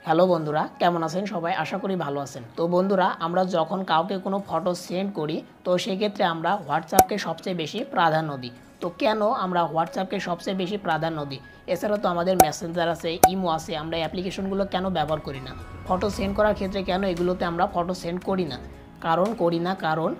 Hello বন্ধুরা, কেমন আছেন সবাই? আশা করি ভালো আছেন। তো বন্ধুরা, আমরা যখন কাউকে কোনো ফটো সেন্ড করি তো সেই ক্ষেত্রে আমরা হোয়াটসঅ্যাপকে সবচেয়ে বেশি প্রাধান্য দিই। তো কেন আমরা হোয়াটসঅ্যাপকে সবচেয়ে বেশি প্রাধান্য দিই? এছাড়াও তো আমাদের মেসেঞ্জার আছে, ইমো আছে, আমরা অ্যাপ্লিকেশনগুলো কেন ব্যবহার করি না? ফটো সেন্ড করার ক্ষেত্রে কেন এগুলোতে আমরা ফটো সেন্ড করি না? কারণ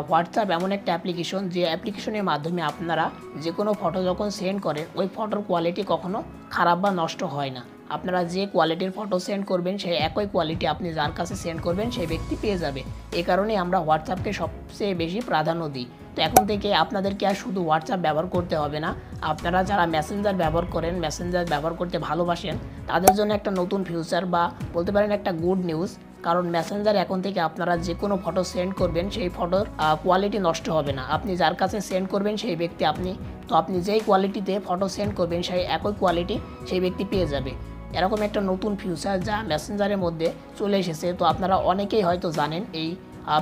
হোয়াটসঅ্যাপ এমন একটা অ্যাপ্লিকেশন, যে অ্যাপ্লিকেশনের মাধ্যমে আপনারা যে কোনো ফটো যখন সেন্ড করেন ওই ফটোর কোয়ালিটি কখনো খারাপ বা নষ্ট হয় না। আপনারা যে কোয়ালিটির ফটো সেন্ড করবেন সেই একই কোয়ালিটি আপনি যার কাছে সেন্ড করবেন সেই ব্যক্তি পেয়ে যাবে। এই কারণেই আমরা হোয়াটসঅ্যাপকে সবচেয়ে বেশি প্রাধান্য দিই। তো এখন থেকে আপনাদেরকে আর শুধু হোয়াটসঅ্যাপ ব্যবহার করতে হবে না, আপনারা যারা মেসেঞ্জার ব্যবহার করেন, মেসেঞ্জার ব্যবহার করতে ভালোবাসেন, তাদের জন্য একটা নতুন ফিউচার বা বলতে পারেন একটা গুড নিউজ। কারণ মেসেঞ্জার এখন থেকে আপনারা যে কোনো ফটো সেন্ড করবেন সেই ফটোর কোয়ালিটি নষ্ট হবে না। আপনি যার কাছে সেন্ড করবেন সেই ব্যক্তি আপনি যেই কোয়ালিটিতে ফটো সেন্ড করবেন সেই একই কোয়ালিটি সেই ব্যক্তি পেয়ে যাবে। এরকম একটা নতুন ফিউচার যা মেসেঞ্জারের মধ্যে চলে এসেছে। তো আপনারা অনেকেই হয়তো জানেন এই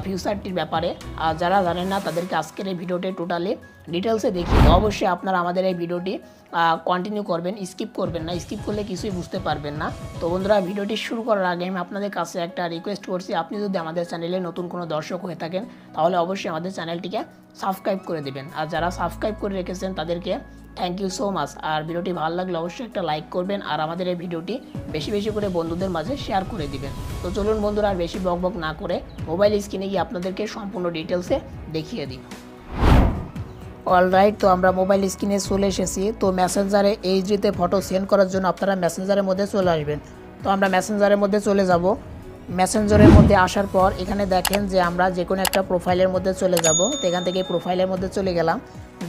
ফিউচারটির ব্যাপারে। যারা জানেন না তাদেরকে আজকের এই ভিডিওটি টোটালি ডিটেলসে দেখি। অবশ্যই আপনারা আমাদের এই ভিডিওটি কন্টিনিউ করবেন, স্কিপ করবেন না। স্কিপ করলে কিছুই বুঝতে পারবেন না। তো বন্ধুরা, ভিডিওটি শুরু করার আগে আমি আপনাদের কাছে একটা রিকোয়েস্ট করছি, আপনি যদি আমাদের চ্যানেলে নতুন কোনো দর্শক হয়ে থাকেন তাহলে অবশ্যই আমাদের চ্যানেলটিকে সাবস্ক্রাইব করে দেবেন। আর যারা সাবস্ক্রাইব করে রেখেছেন তাদেরকে থ্যাংক ইউ সো মাচ। আর ভিডিওটি ভালো লাগলে অবশ্যই একটা লাইক করবেন আর আমাদের এই ভিডিওটি বেশি বেশি করে বন্ধুদের মাঝে শেয়ার করে দিবেন। তো চলুন বন্ধুরা, আর বেশি বকবক না করে মোবাইল স্ক্রিনে গিয়ে আপনাদেরকে সম্পূর্ণ ডিটেলসে দেখিয়ে দিই। অলরাইট, তো আমরা মোবাইল স্ক্রিনে চলে এসেছি। তো মেসেঞ্জারে এইচডিতে ফটো সেন্ড করার জন্য আপনারা মেসেঞ্জারের মধ্যে চলে আসবেন। তো আমরা মেসেঞ্জারের মধ্যে চলে যাব। মেসেঞ্জারের মধ্যে আসার পর এখানে দেখেন যে আমরা যে কোনো একটা প্রোফাইলের মধ্যে চলে যাব। তো এখান থেকে প্রোফাইলের মধ্যে চলে গেলাম।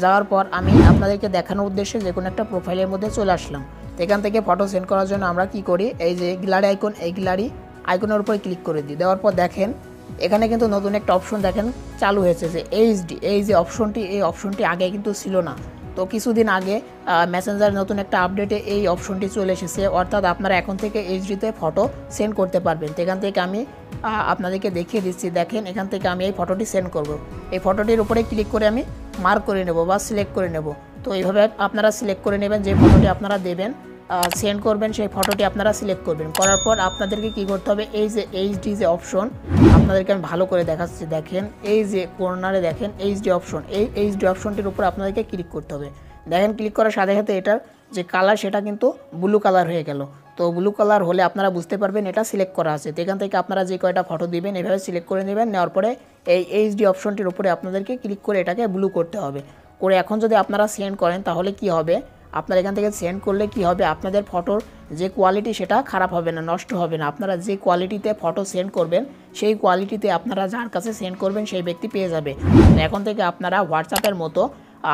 যাওয়ার পর আমি আপনাদেরকে দেখানোর উদ্দেশ্যে যে কোনো একটা প্রোফাইলের মধ্যে চলে আসলাম। তো এখান থেকে ফটো সেন্ড করার জন্য আমরা কি করি, এই যে গ্যালারি আইকন, এই গ্যালারি আইকনের উপরে ক্লিক করে দিই। দেওয়ার পর দেখেন এখানে কিন্তু নতুন একটা অপশন দেখেন চালু হয়েছে, যে এইচডি। এই যে অপশনটি, এই অপশনটি আগে কিন্তু ছিল না। তো কিছুদিন আগে মেসেঞ্জার নতুন একটা আপডেটে এই অপশনটি চলে এসেছে, অর্থাৎ আপনারা এখন থেকে এইচডিতে ফটো সেন্ড করতে পারবেন। তো এখান থেকে আমি আপনাদেরকে দেখিয়ে দিচ্ছি। দেখেন এখান থেকে আমি এই ফটোটি সেন্ড করব। এই ফটোটির উপরে ক্লিক করে আমি মার্ক করে নেব বা সিলেক্ট করে নেব। তো এইভাবে আপনারা সিলেক্ট করে নেবেন, যে ফটোটি আপনারা দেবেন সেন্ড করবেন সেই ফটোটি আপনারা সিলেক্ট করবেন। করার পর আপনাদেরকে কি করতে হবে, এই যে এইচডি যে অপশন আপনাদেরকে আমি ভালো করে দেখাচ্ছি। দেখেন এই যে কর্নারে দেখেন এইচডি অপশন, এই এইচডি অপশনটির উপর আপনাদেরকে ক্লিক করতে হবে। দেখেন ক্লিক করার সাথে সাথে এটার যে কালার সেটা কিন্তু ব্লু কালার হয়ে গেল। তো ব্লু কালার হলে আপনারা বুঝতে পারবেন এটা সিলেক্ট করা আছে। তো এখান থেকে আপনারা যে কয়টা ফটো দিবেন এভাবে সিলেক্ট করে নেবেন। নেওয়ার পরে এই এইচডি অপশনটির উপরে আপনাদেরকে ক্লিক করে এটাকে ব্লু করতে হবে। করে এখন যদি আপনারা সেন্ড করেন তাহলে কি হবে, আপনারা এখান থেকে সেন্ড করলে কি হবে, আপনাদের ফটোর যে কোয়ালিটি সেটা খারাপ হবে না, নষ্ট হবে না। আপনারা যে কোয়ালিটিতে ফটো সেন্ড করবেন সেই কোয়ালিটিতে আপনারা যার কাছে সেন্ড করবেন সেই ব্যক্তি পেয়ে যাবে। এখন থেকে আপনারা হোয়াটসঅ্যাপের মতো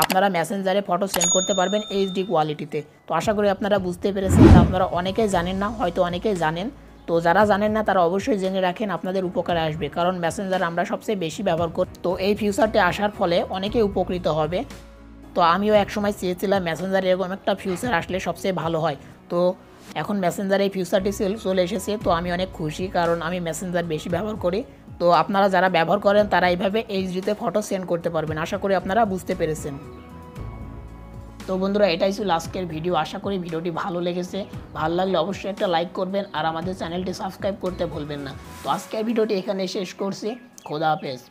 আপনারা মেসেঞ্জারে ফটো সেন্ড করতে পারবেন এইচডি কোয়ালিটিতে। তো আশা করি আপনারা বুঝতে পেরেছেন। আপনারা অনেকেই জানেন না, হয়তো অনেকেই জানেন। তো যারা জানেন না তারা অবশ্যই জেনে রাখেন, আপনাদের উপকারে আসবে। কারণ মেসেঞ্জার আমরা সবচেয়ে বেশি ব্যবহার করি। তো এই ফিউচারটি আসার ফলে অনেকেই উপকৃত হবে। তো আমিও একসময় চেয়েছিলাম মেসেঞ্জারে এরকম একটা ফিউচার আসলে সবচেয়ে ভালো হয়। তো এখন মেসেঞ্জারে এই ফিউচারটি চলে এসেছে। তো আমি অনেক খুশি, কারণ আমি মেসেঞ্জার বেশি ব্যবহার করি। তো আপনারা যারা ব্যবহার করেন তারা এইভাবে এইচডিতে ফটো সেন্ড করতে পারবেন। আশা করি আপনারা বুঝতে পেরেছেন। তো বন্ধুরা, এটাই ছিল আজকের ভিডিও। আশা করি ভিডিওটি ভালো লেগেছে। ভালো লাগলে অবশ্যই একটা লাইক করবেন আর আমাদের চ্যানেলটি সাবস্ক্রাইব করতে ভুলবেন না। তো আজকের ভিডিওটি এখানে শেষ করছি। খোদা হাফেজ।